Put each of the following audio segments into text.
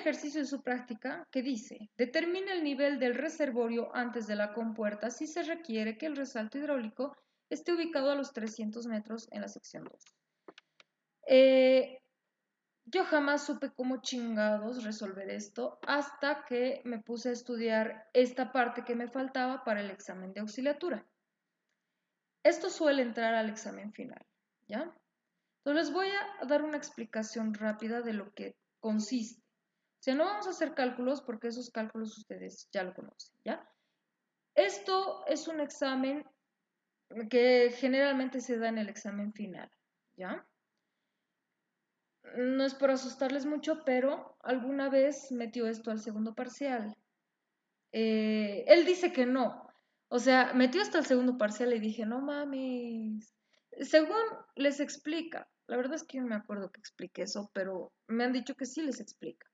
ejercicio de su práctica que dice, determina el nivel del reservorio antes de la compuerta si se requiere que el resalto hidráulico esté ubicado a los 300 metros en la sección 2. Yo jamás supe cómo chingados resolver esto hasta que me puse a estudiar esta parte que me faltaba para el examen de auxiliatura. Esto suele entrar al examen final, ¿ya? Entonces les voy a dar una explicación rápida de lo que consiste. O sea, no vamos a hacer cálculos porque esos cálculos ustedes ya lo conocen, ¿ya? Esto es un examen que generalmente se da en el examen final, ¿ya? No es por asustarles mucho, pero alguna vez metió esto al segundo parcial. Él dice que no. O sea, metió hasta el segundo parcial y dije, no mames. Según les explica, la verdad es que yo no me acuerdo que explique eso, pero me han dicho que sí les explica.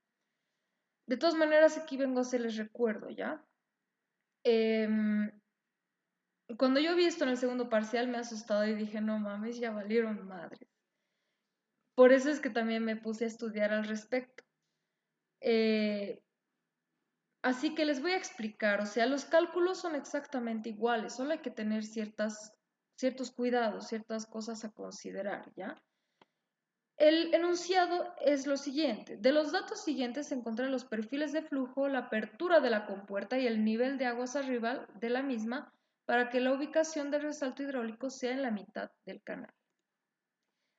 De todas maneras, aquí vengo a hacerles recuerdo, ¿ya? Cuando yo vi esto en el segundo parcial me he asustado y dije, no mames, ya valieron madre. Por eso es que también me puse a estudiar al respecto. Así que les voy a explicar, o sea, los cálculos son exactamente iguales, solo hay que tener ciertos cuidados, ciertas cosas a considerar, ¿ya? El enunciado es lo siguiente. De los datos siguientes se encuentran los perfiles de flujo, la apertura de la compuerta y el nivel de aguas arriba de la misma para que la ubicación del resalto hidráulico sea en la mitad del canal.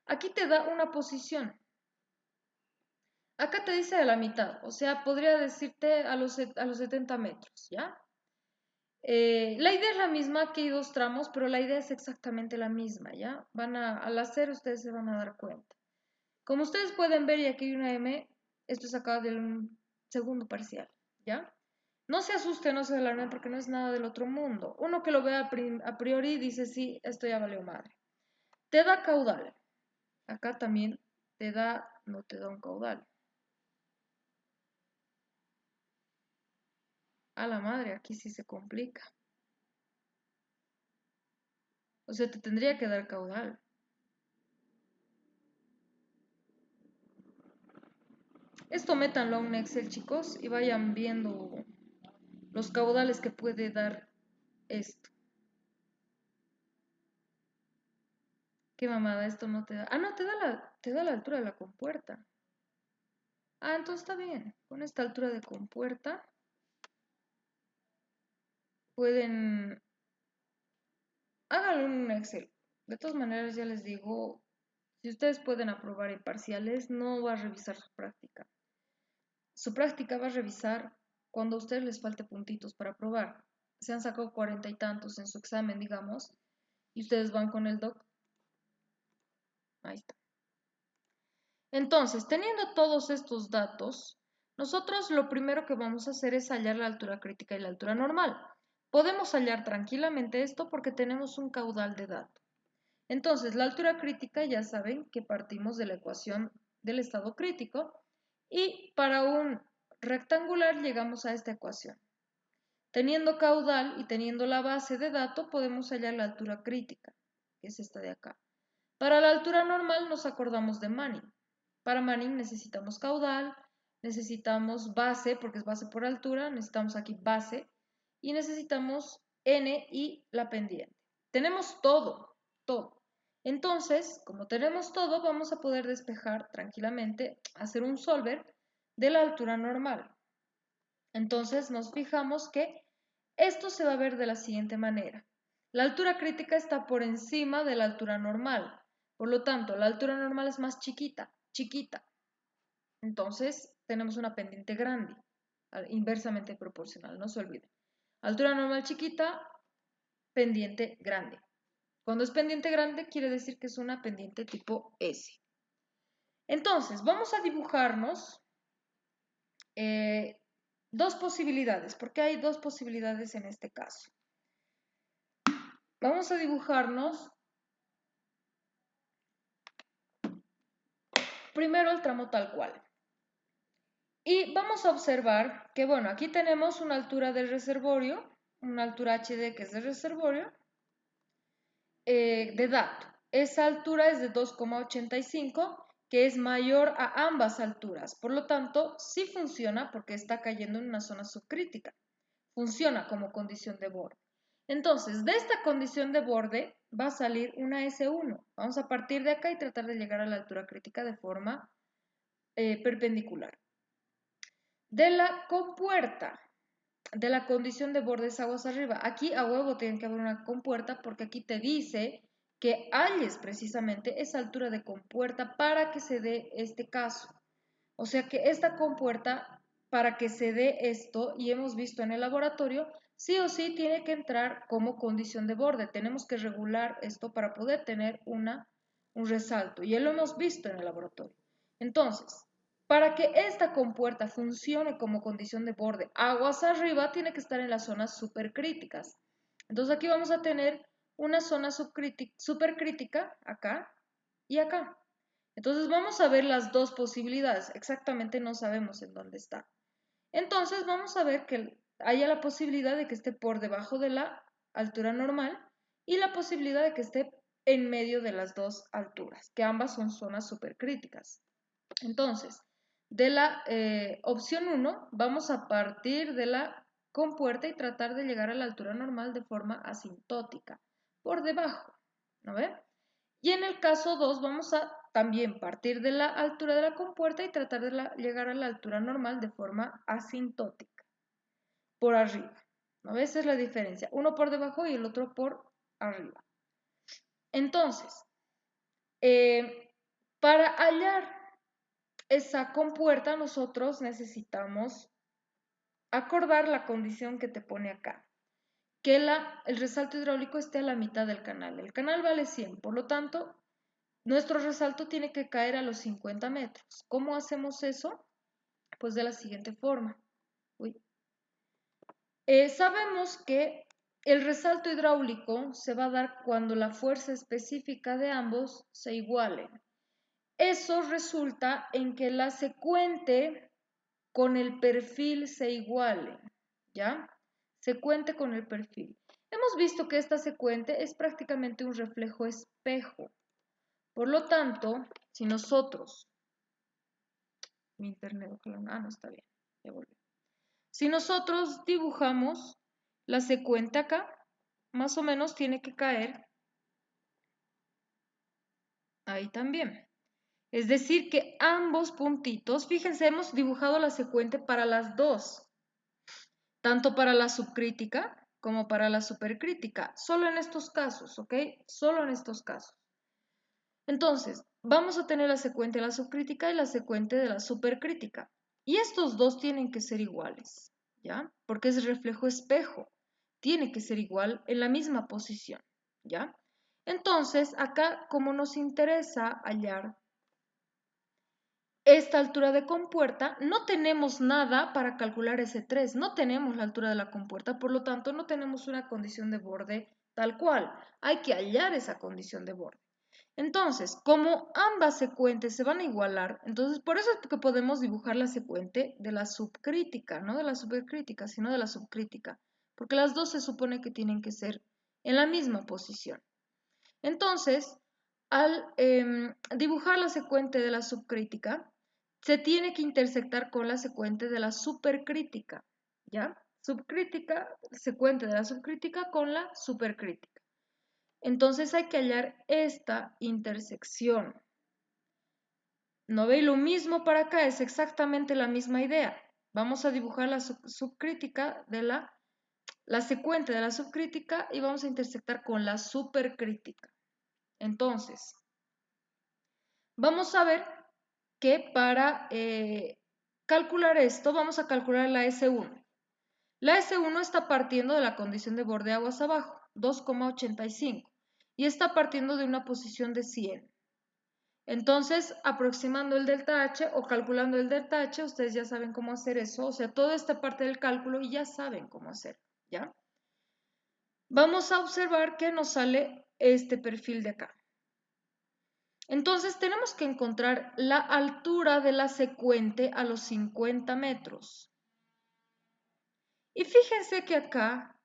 Aquí te da una posición. Acá te dice de la mitad, o sea, podría decirte a los 70 metros, ¿ya? La idea es la misma, aquí hay dos tramos, pero la idea es exactamente la misma, ¿ya? Al hacer ustedes se van a dar cuenta. Como ustedes pueden ver, y aquí hay una M, esto es acá del segundo parcial, ¿ya? No se asusten, no se alarmen porque no es nada del otro mundo. Uno que lo vea a priori dice, sí, esto ya valió madre. Te da caudal. Acá también no te da un caudal. A la madre, aquí sí se complica. O sea, te tendría que dar caudal. Esto métanlo a un Excel, chicos, y vayan viendo los caudales que puede dar esto. Qué mamada, esto no te da. Ah, no, te da la altura de la compuerta. Ah, entonces está bien. Con esta altura de compuerta pueden. Háganlo en un Excel. De todas maneras, ya les digo, si ustedes pueden aprobar en parciales, no va a revisar su práctica. Su práctica va a revisar cuando a ustedes les falte puntitos para aprobar. Se han sacado 40 y tantos en su examen, digamos, y ustedes van con el doc. Ahí está. Entonces, teniendo todos estos datos, nosotros lo primero que vamos a hacer es hallar la altura crítica y la altura normal. Podemos hallar tranquilamente esto porque tenemos un caudal de datos. Entonces, la altura crítica ya saben que partimos de la ecuación del estado crítico y para un rectangular llegamos a esta ecuación. Teniendo caudal y teniendo la base de dato podemos hallar la altura crítica, que es esta de acá. Para la altura normal nos acordamos de Manning. Para Manning necesitamos caudal, necesitamos base, porque es base por altura, necesitamos aquí base, y necesitamos n y la pendiente. Tenemos todo, todo. Entonces, como tenemos todo, vamos a poder despejar tranquilamente, hacer un solver de la altura normal. Entonces nos fijamos que esto se va a ver de la siguiente manera. La altura crítica está por encima de la altura normal. Por lo tanto, la altura normal es más chiquita. Entonces, tenemos una pendiente grande, inversamente proporcional, no se olviden. Altura normal chiquita, pendiente grande. Cuando es pendiente grande, quiere decir que es una pendiente tipo S. Entonces, vamos a dibujarnos dos posibilidades, porque hay dos posibilidades en este caso. Vamos a dibujarnos primero el tramo tal cual. Y vamos a observar que, bueno, aquí tenemos una altura del reservorio, una altura HD que es del reservorio, de dato. Esa altura es de 2,85, que es mayor a ambas alturas. Por lo tanto, sí funciona porque está cayendo en una zona subcrítica. Funciona como condición de borde. Entonces, de esta condición de borde va a salir una S1. Vamos a partir de acá y tratar de llegar a la altura crítica de forma perpendicular. De la compuerta, de la condición de bordes aguas arriba. Aquí a huevo tiene que haber una compuerta porque aquí te dice que halles precisamente esa altura de compuerta para que se dé este caso. O sea que esta compuerta, para que se dé esto, y hemos visto en el laboratorio, sí o sí tiene que entrar como condición de borde. Tenemos que regular esto para poder tener un resalto. Y ya lo hemos visto en el laboratorio. Entonces, para que esta compuerta funcione como condición de borde aguas arriba, tiene que estar en las zonas supercríticas. Entonces aquí vamos a tener una zona supercrítica acá y acá. Entonces vamos a ver las dos posibilidades. Exactamente no sabemos en dónde está. Entonces vamos a ver que haya la posibilidad de que esté por debajo de la altura normal y la posibilidad de que esté en medio de las dos alturas, que ambas son zonas supercríticas. Entonces, de la opción 1, vamos a partir de la compuerta y tratar de llegar a la altura normal de forma asintótica, por debajo, ¿no ve? Y en el caso 2 vamos a también partir de la altura de la compuerta y tratar de llegar a la altura normal de forma asintótica, por arriba, ¿no ves? Esa es la diferencia, uno por debajo y el otro por arriba. Entonces, para hallar esa compuerta nosotros necesitamos acordar la condición que te pone acá, que el resalto hidráulico esté a la mitad del canal. El canal vale 100, por lo tanto, nuestro resalto tiene que caer a los 50 metros. ¿Cómo hacemos eso? Pues de la siguiente forma. Sabemos que el resalto hidráulico se va a dar cuando la fuerza específica de ambos se igualen. Eso resulta en que la secuente con el perfil se iguale, ¿ya? Secuente con el perfil. Hemos visto que esta secuente es prácticamente un reflejo espejo. Por lo tanto, si nosotros, mi internet, no está bien, ya volvió. Si nosotros dibujamos la secuente acá, más o menos tiene que caer ahí también. Es decir, que ambos puntitos, fíjense, hemos dibujado la secuente para las dos, tanto para la subcrítica como para la supercrítica, solo en estos casos, ¿ok? Solo en estos casos. Entonces, vamos a tener la secuente de la subcrítica y la secuente de la supercrítica. Y estos dos tienen que ser iguales, ¿ya? Porque es reflejo espejo. Tiene que ser igual en la misma posición, ¿ya? Entonces, acá, como nos interesa hallar esta altura de compuerta, no tenemos nada para calcular ese 3, no tenemos la altura de la compuerta, por lo tanto no tenemos una condición de borde tal cual, hay que hallar esa condición de borde. Entonces, como ambas secuentes se van a igualar, entonces por eso es que podemos dibujar la secuente de la subcrítica, no de la supercrítica, sino de la subcrítica, porque las dos se supone que tienen que ser en la misma posición. Entonces, al dibujar la secuente de la subcrítica, se tiene que intersectar con la secuente de la supercrítica, ¿ya? Subcrítica, secuente de la subcrítica con la supercrítica. Entonces hay que hallar esta intersección. ¿No veis lo mismo para acá? Es exactamente la misma idea. Vamos a dibujar la subcrítica de la secuente de la subcrítica y vamos a intersectar con la supercrítica. Entonces, vamos a ver que para calcular esto, vamos a calcular la S1. La S1 está partiendo de la condición de borde aguas abajo, 2,85, y está partiendo de una posición de 100. Entonces, aproximando el delta H o calculando el delta H, ustedes ya saben cómo hacer eso, o sea, toda esta parte del cálculo y ya saben cómo hacerlo, ¿ya? Vamos a observar que nos sale este perfil de acá. Entonces tenemos que encontrar la altura de la secuente a los 50 metros. Y fíjense que acá,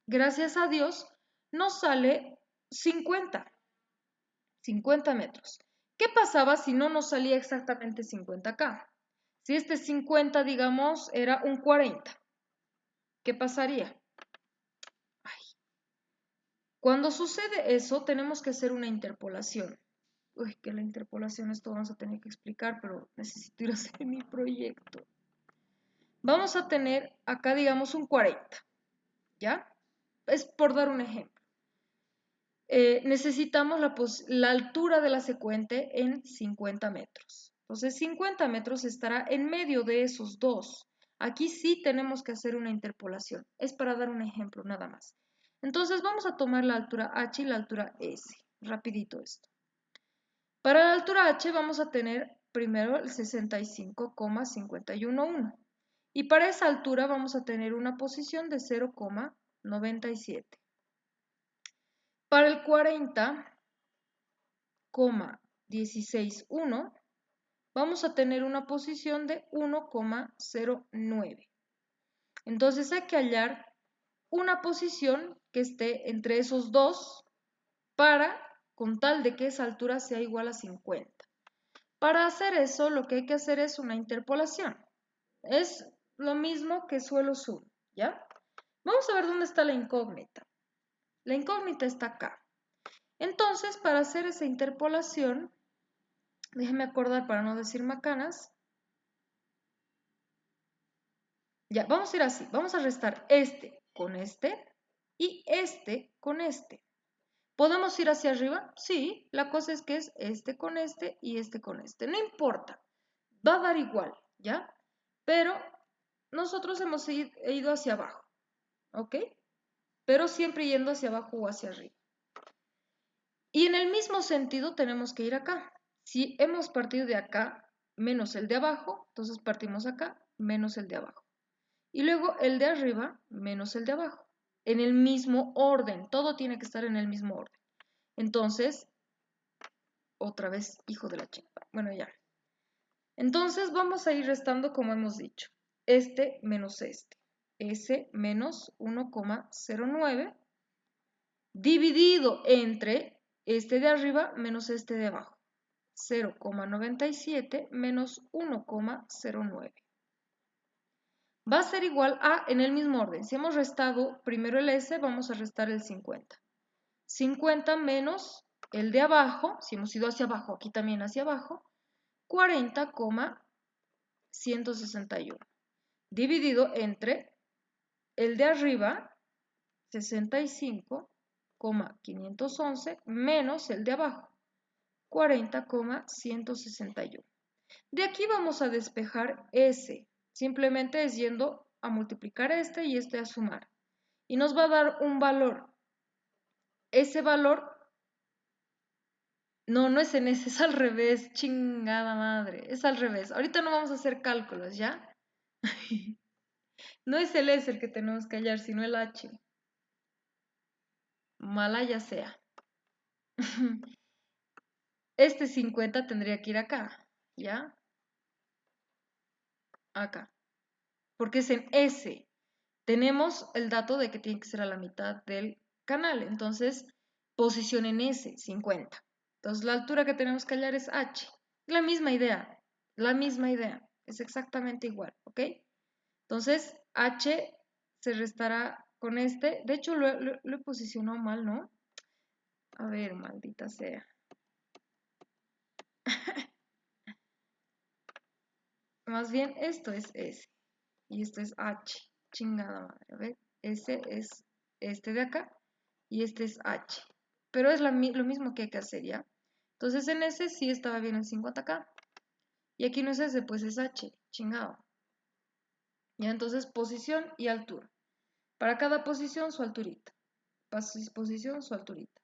gracias a Dios, nos sale 50 metros. ¿Qué pasaba si no nos salía exactamente 50 acá? Si este 50, digamos, era un 40, ¿qué pasaría? Cuando sucede eso, tenemos que hacer una interpolación. Uy, que la interpolación, esto vamos a tener que explicar, pero necesito ir a hacer mi proyecto. Vamos a tener acá, digamos, un 40, ¿ya? Es por dar un ejemplo. Necesitamos la altura de la secuente en 50 metros. Entonces, 50 metros estará en medio de esos dos. Aquí sí tenemos que hacer una interpolación. Es para dar un ejemplo, nada más. Entonces, vamos a tomar la altura h y la altura s. Rapidito esto. Para la altura h vamos a tener primero el 65,511. Y para esa altura vamos a tener una posición de 0,97. Para el 40,161 vamos a tener una posición de 1,09. Entonces hay que hallar una posición que esté entre esos dos con tal de que esa altura sea igual a 50. Para hacer eso, lo que hay que hacer es una interpolación. Es lo mismo que suelo sum, ¿ya? Vamos a ver dónde está la incógnita. La incógnita está acá. Entonces, para hacer esa interpolación, déjenme acordar para no decir macanas. Ya, vamos a ir así. Vamos a restar este con este y este con este. ¿Podemos ir hacia arriba? Sí, la cosa es que es este con este y este con este. No importa, va a dar igual, ¿ya? Pero nosotros hemos ido hacia abajo, ¿ok? Pero siempre yendo hacia abajo o hacia arriba. Y en el mismo sentido tenemos que ir acá. Si hemos partido de acá menos el de abajo, entonces partimos acá menos el de abajo. Y luego el de arriba menos el de abajo. En el mismo orden, todo tiene que estar en el mismo orden. Entonces, otra vez, hijo de la chingada. Bueno, ya. Entonces vamos a ir restando como hemos dicho. Este menos este. S menos 1,09 dividido entre este de arriba menos este de abajo. 0,97 menos 1,09. Va a ser igual a, en el mismo orden, si hemos restado primero el S, vamos a restar el 50. 50 menos el de abajo, si hemos ido hacia abajo, aquí también hacia abajo, 40,161. Dividido entre el de arriba, 65,511, menos el de abajo, 40,161. De aquí vamos a despejar S. Simplemente es yendo a multiplicar este y este a sumar. Y nos va a dar un valor. Ese valor, no es en ese, es al revés, chingada madre, es al revés. Ahorita no vamos a hacer cálculos, ¿ya? No es el S el que tenemos que hallar, sino el H. Malaya sea. Este 50 tendría que ir acá, ¿ya? Acá. Porque es en S. Tenemos el dato de que tiene que ser a la mitad del canal. Entonces, posición en S, 50. Entonces, la altura que tenemos que hallar es H. La misma idea, la misma idea. Es exactamente igual, ¿ok? Entonces, H se restará con este. De hecho, lo he posicionado mal, ¿no? A ver, maldita sea. Más bien, esto es S. Y esto es H. Chingada madre. A ver, S es este de acá. Y este es H. Pero es lo mismo que hay que hacer, ¿ya? Entonces en S sí estaba bien el 50 acá. Y aquí no es S, pues es H. Chingado. Ya, entonces posición y altura. Para cada posición su alturita. Posición, su alturita.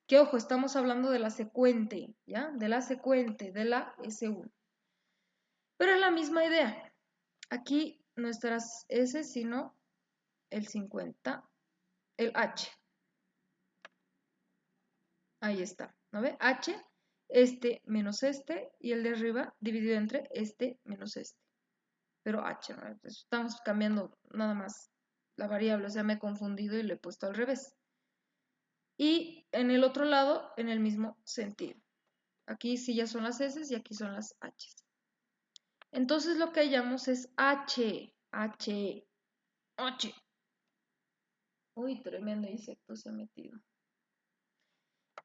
Que ojo, estamos hablando de la secuente, ¿ya? De la secuente, de la S1. Pero es la misma idea. Aquí no estará S, sino el 50, el H. Ahí está, ¿no ve? H, este menos este, y el de arriba dividido entre este menos este. Pero H, ¿no? Entonces, estamos cambiando nada más la variable, o sea, me he confundido y le he puesto al revés. Y en el otro lado, en el mismo sentido. Aquí sí ya son las S y aquí son las H. Entonces lo que hallamos es H. Uy, tremendo insecto se ha metido.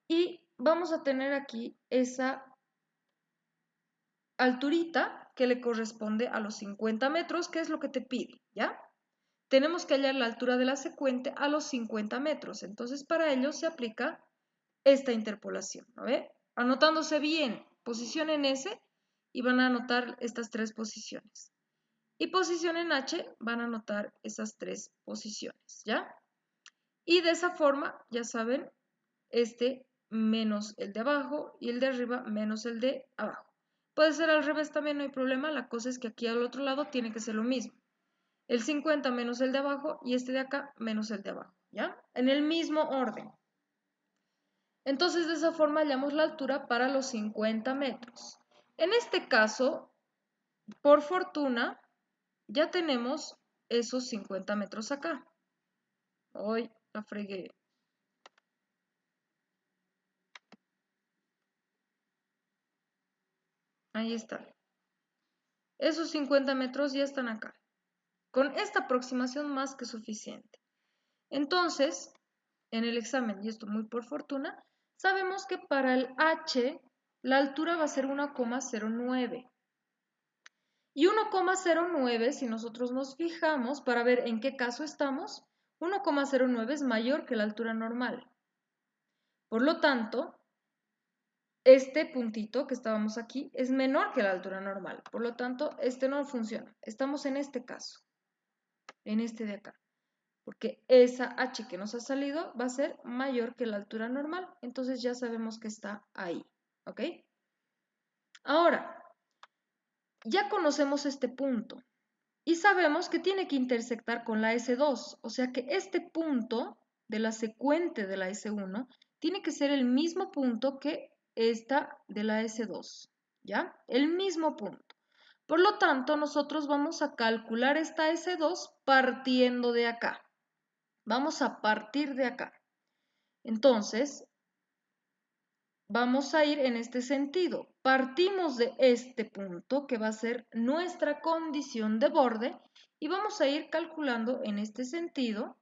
Y vamos a tener aquí esa alturita que le corresponde a los 50 metros, que es lo que te pide, ¿ya? Tenemos que hallar la altura de la secuente a los 50 metros. Entonces, para ello se aplica esta interpolación, ¿no ve? Anotándose bien, posición en S y van a anotar estas tres posiciones. Y posición en H van a anotar esas tres posiciones, ¿ya? Y de esa forma, ya saben, este menos el de abajo y el de arriba menos el de abajo. Puede ser al revés también, no hay problema. La cosa es que aquí al otro lado tiene que ser lo mismo. El 50 menos el de abajo y este de acá menos el de abajo, ¿ya? En el mismo orden. Entonces, de esa forma hallamos la altura para los 50 metros. En este caso, por fortuna, ya tenemos esos 50 metros acá. Hoy la fregué. Ahí está. Esos 50 metros ya están acá. Con esta aproximación más que suficiente. Entonces, en el examen, y esto muy por fortuna, sabemos que para el H la altura va a ser 1,09. Y 1,09, si nosotros nos fijamos para ver en qué caso estamos, 1,09 es mayor que la altura normal. Por lo tanto, este puntito que estábamos aquí es menor que la altura normal. Por lo tanto, este no funciona. Estamos en este caso, en este de acá. Porque esa H que nos ha salido va a ser mayor que la altura normal. Entonces ya sabemos que está ahí. ¿Ok? Ahora, ya conocemos este punto. Y sabemos que tiene que intersectar con la S2, o sea que este punto de la secuente de la S1 tiene que ser el mismo punto que esta de la S2, ¿ya? El mismo punto. Por lo tanto, nosotros vamos a calcular esta S2 partiendo de acá. Vamos a partir de acá. Entonces, vamos a ir en este sentido. Partimos de este punto que va a ser nuestra condición de borde y vamos a ir calculando en este sentido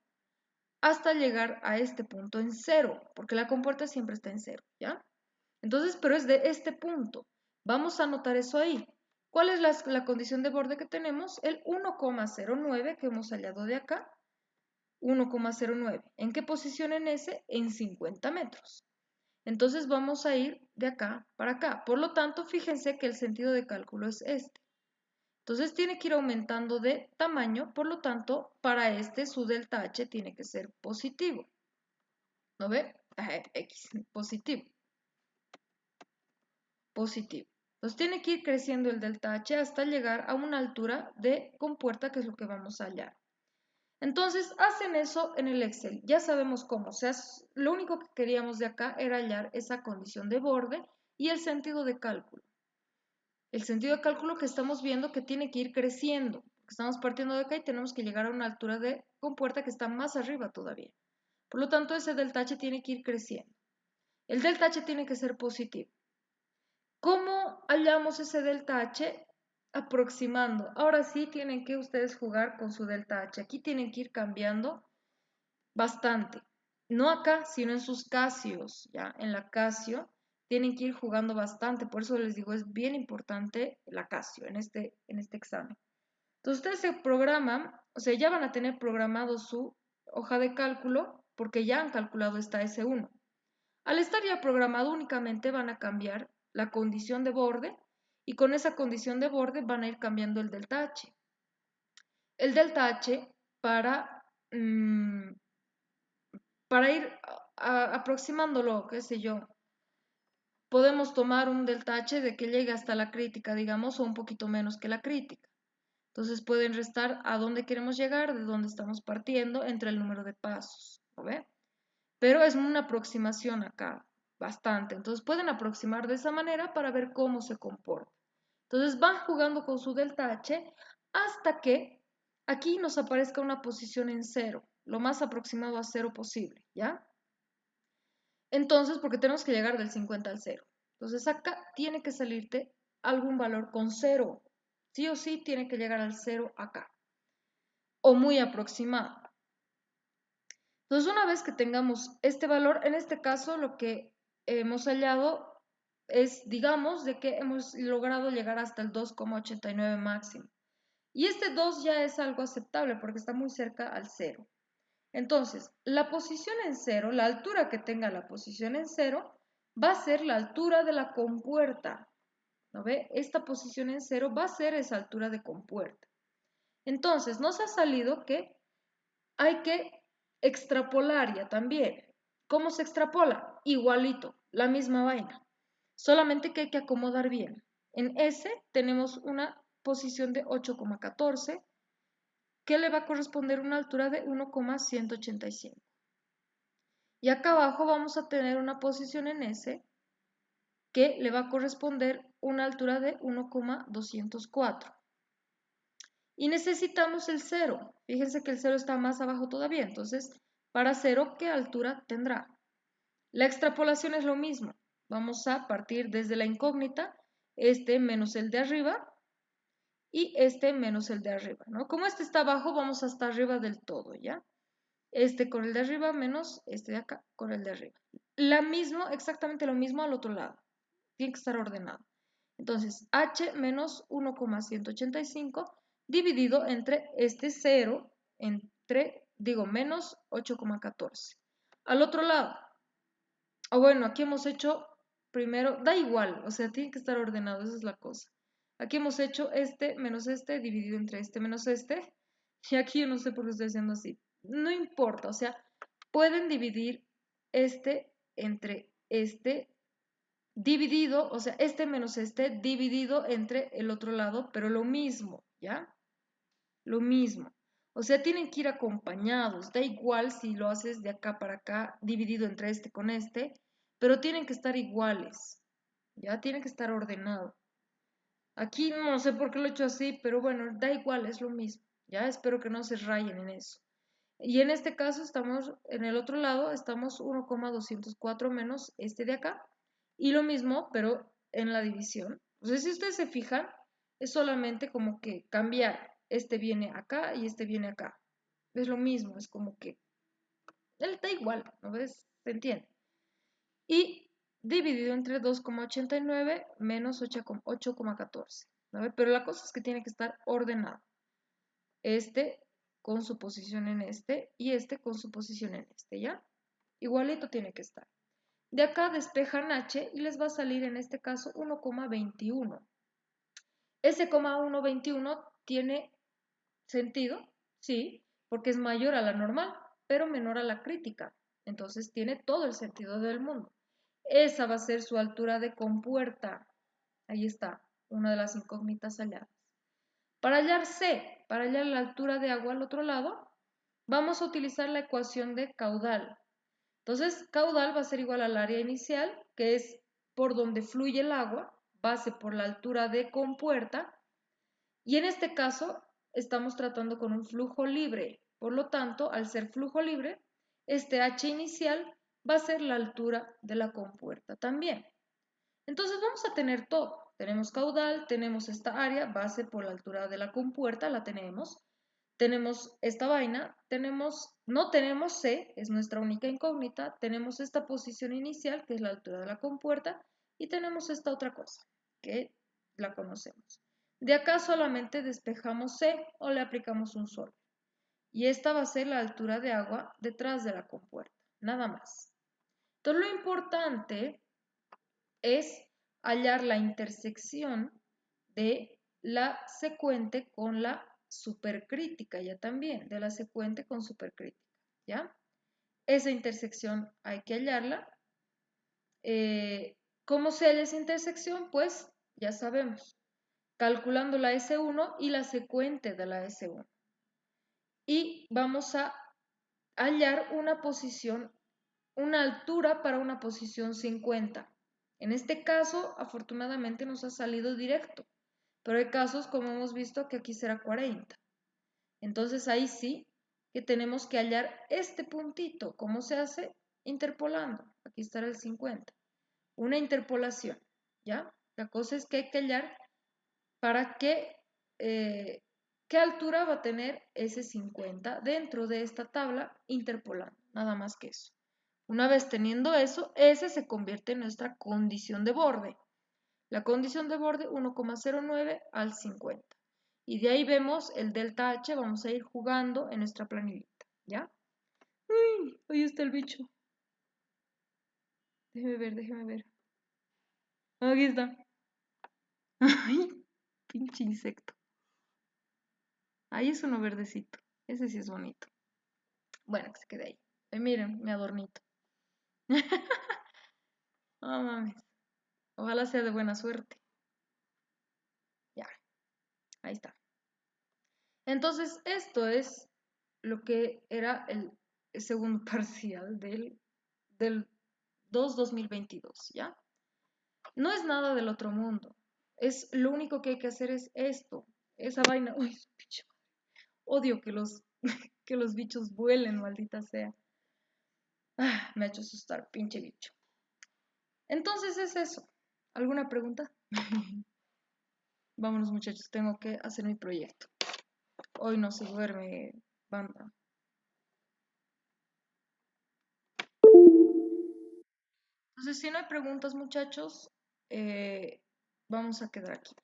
hasta llegar a este punto en 0, porque la compuerta siempre está en 0, ¿ya? Entonces, pero es de este punto. Vamos a anotar eso ahí. ¿Cuál es la condición de borde que tenemos? El 1,09 que hemos hallado de acá. 1,09. ¿En qué posición en S? En 50 metros. Entonces vamos a ir de acá para acá. Por lo tanto, fíjense que el sentido de cálculo es este. Entonces tiene que ir aumentando de tamaño, por lo tanto, para este su delta H tiene que ser positivo. ¿No ve? X, positivo. Positivo. Entonces tiene que ir creciendo el delta H hasta llegar a una altura de compuerta, que es lo que vamos a hallar. Entonces hacen eso en el Excel. Ya sabemos cómo. O sea, lo único que queríamos de acá era hallar esa condición de borde y el sentido de cálculo. El sentido de cálculo que estamos viendo que tiene que ir creciendo. Estamos partiendo de acá y tenemos que llegar a una altura de compuerta que está más arriba todavía. Por lo tanto, ese delta H tiene que ir creciendo. El delta H tiene que ser positivo. ¿Cómo hallamos ese delta H? Aproximando. Ahora sí tienen que ustedes jugar con su delta H. Aquí tienen que ir cambiando bastante. No acá, sino en sus casios, ¿ya? En la casio tienen que ir jugando bastante. Por eso les digo, es bien importante la casio en este examen. Entonces ustedes se programan, o sea, ya van a tener programado su hoja de cálculo porque ya han calculado esta S1. Al estar ya programado, únicamente van a cambiar la condición de borde y con esa condición de borde van a ir cambiando el delta H. El delta H para ir aproximándolo, qué sé yo, podemos tomar un delta H de que llegue hasta la crítica, digamos, o un poquito menos que la crítica. Entonces pueden restar a dónde queremos llegar, de dónde estamos partiendo, entre el número de pasos, ¿no ve? Pero es una aproximación acá, bastante. Entonces pueden aproximar de esa manera para ver cómo se comporta. Entonces van jugando con su delta H hasta que aquí nos aparezca una posición en 0, lo más aproximado a 0 posible, ¿ya? Entonces, porque tenemos que llegar del 50 al 0. Entonces acá tiene que salirte algún valor con 0. Sí o sí tiene que llegar al 0 acá. O muy aproximado. Entonces una vez que tengamos este valor, en este caso lo que hemos hallado es, digamos, de que hemos logrado llegar hasta el 2,89 máximo. Y este 2 ya es algo aceptable porque está muy cerca al 0. Entonces, la posición en 0, la altura que tenga la posición en 0, va a ser la altura de la compuerta. ¿No ve? Esta posición en 0 va a ser esa altura de compuerta. Entonces, nos ha salido que hay que extrapolar ya también. ¿Cómo se extrapola? Igualito, la misma vaina. Solamente que hay que acomodar bien. En S tenemos una posición de 8,14 que le va a corresponder una altura de 1,185. Y acá abajo vamos a tener una posición en S que le va a corresponder una altura de 1,204. Y necesitamos el 0. Fíjense que el 0 está más abajo todavía. Entonces, para 0, ¿qué altura tendrá? La extrapolación es lo mismo. Vamos a partir desde la incógnita, este menos el de arriba y este menos el de arriba, ¿no? Como este está abajo, vamos hasta arriba del todo, ¿ya? Este con el de arriba menos este de acá con el de arriba. Exactamente lo mismo al otro lado. Tiene que estar ordenado. Entonces, h menos 1,185 dividido entre este 0, menos 8,14. Al otro lado, bueno, aquí hemos hecho primero, da igual, o sea, tiene que estar ordenado, esa es la cosa. Aquí hemos hecho este menos este dividido entre este menos este, y aquí yo no sé por qué estoy haciendo así. No importa, o sea, pueden dividir este entre este dividido, o sea, este menos este dividido entre el otro lado, pero lo mismo, ¿ya? Lo mismo. O sea, tienen que ir acompañados, da igual si lo haces de acá para acá, dividido entre este con este, pero tienen que estar iguales, ¿ya? Tienen que estar ordenados. Aquí no sé por qué lo he hecho así, pero bueno, da igual, es lo mismo, ¿ya? Espero que no se rayen en eso. Y en este caso estamos, en el otro lado, estamos 1,204 menos este de acá. Y lo mismo, pero en la división. O sea, si ustedes se fijan, es solamente como que cambiar. Este viene acá y este viene acá. Es lo mismo, es como que él da igual, ¿no ves? ¿Se entiende? Y dividido entre 2,89 menos 8,14. ¿No ve? Pero la cosa es que tiene que estar ordenado. Este con su posición en este y este con su posición en este, ¿ya? Igualito tiene que estar. De acá despejan h y les va a salir en este caso 1,21. Ese 1,21 tiene sentido, sí, porque es mayor a la normal, pero menor a la crítica. Entonces tiene todo el sentido del mundo. Esa va a ser su altura de compuerta. Ahí está, una de las incógnitas halladas. Para hallar C, para hallar la altura de agua al otro lado, vamos a utilizar la ecuación de caudal. Entonces, caudal va a ser igual al área inicial, que es por donde fluye el agua, base por la altura de compuerta, y en este caso estamos tratando con un flujo libre. Por lo tanto, al ser flujo libre, este h inicial va a ser la altura de la compuerta también. Entonces vamos a tener todo. Tenemos caudal, tenemos esta área, base por la altura de la compuerta, la tenemos. Tenemos esta vaina, no tenemos C, es nuestra única incógnita. Tenemos esta posición inicial, que es la altura de la compuerta. Y tenemos esta otra cosa, que la conocemos. De acá solamente despejamos C o le aplicamos un sol. Y esta va a ser la altura de agua detrás de la compuerta, nada más. Entonces lo importante es hallar la intersección de la secuente con la supercrítica, ya también, de la secuente con supercrítica, ¿ya? Esa intersección hay que hallarla. ¿Cómo se halla esa intersección? Pues ya sabemos, calculando la S1 y la secuente de la S1. Y vamos a hallar una posición, una altura para una posición 50. En este caso, afortunadamente nos ha salido directo, pero hay casos, como hemos visto, que aquí será 40. Entonces ahí sí que tenemos que hallar este puntito. ¿Cómo se hace? Interpolando. Aquí estará el 50. Una interpolación. ¿ya? La cosa es que hay que hallar para qué altura va a tener ese 50 dentro de esta tabla interpolando, nada más que eso. Una vez teniendo eso, ese se convierte en nuestra condición de borde. La condición de borde 1,09 al 50. Y de ahí vemos el delta H, vamos a ir jugando en nuestra planillita, ¿ya? ¡Uy! Ahí está el bicho. Déjeme ver, déjeme ver. Aquí está. ¡Ay! Pinche insecto. Ahí es uno verdecito. Ese sí es bonito. Bueno, que se quede ahí. Miren, mi adornito. No mames. Ojalá sea de buena suerte. Ya, ahí está. Entonces, esto es lo que era el segundo parcial del 2-2022, ¿ya? No es nada del otro mundo. Es lo único que hay que hacer es esto. Esa vaina. Uy, pinche madre. Odio que que los bichos vuelen, maldita sea. Ah, me ha hecho asustar, pinche bicho. Entonces es eso. ¿Alguna pregunta? Vámonos, muchachos, tengo que hacer mi proyecto. Hoy no se duerme, banda. Entonces, si no hay preguntas, muchachos, vamos a quedar aquí.